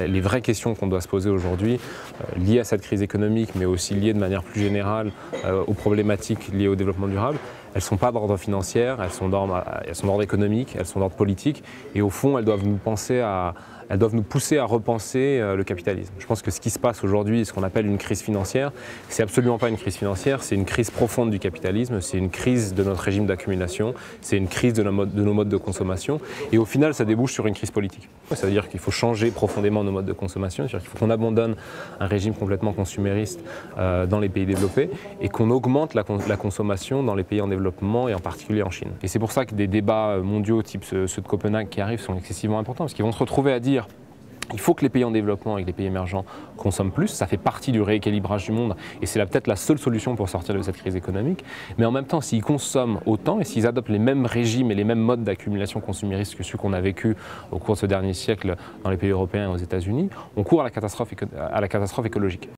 les vraies questions qu'on doit se poser aujourd'hui, liées à cette crise économique, mais aussi liées de manière plus générale aux problématiques liées au développement durable, elles ne sont pas d'ordre financier, elles sont d'ordre économique, elles sont d'ordre politique, et au fond, elles doivent nous pousser à repenser le capitalisme. Je pense que ce qui se passe aujourd'hui, ce qu'on appelle une crise financière, c'est absolument pas une crise financière, c'est une crise profonde du capitalisme, c'est une crise de notre régime d'accumulation, c'est une crise de nos modes de consommation, et au final, ça débouche sur une crise politique. C'est-à-dire qu'il faut changer profondément nos modes de consommation, c'est-à-dire qu'il faut qu'on abandonne un régime complètement consumériste dans les pays développés et qu'on augmente la consommation dans les pays en développement et en particulier en Chine. Et c'est pour ça que des débats mondiaux type ceux de Copenhague qui arrivent sont excessivement importants, parce qu'ils vont se retrouver à dire il faut que les pays en développement et que les pays émergents consomment plus, ça fait partie du rééquilibrage du monde et c'est peut-être la seule solution pour sortir de cette crise économique. Mais en même temps, s'ils consomment autant et s'ils adoptent les mêmes régimes et les mêmes modes d'accumulation consumériste que ceux qu'on a vécu au cours de ce dernier siècle dans les pays européens et aux États-Unis, on court à la catastrophe écologique.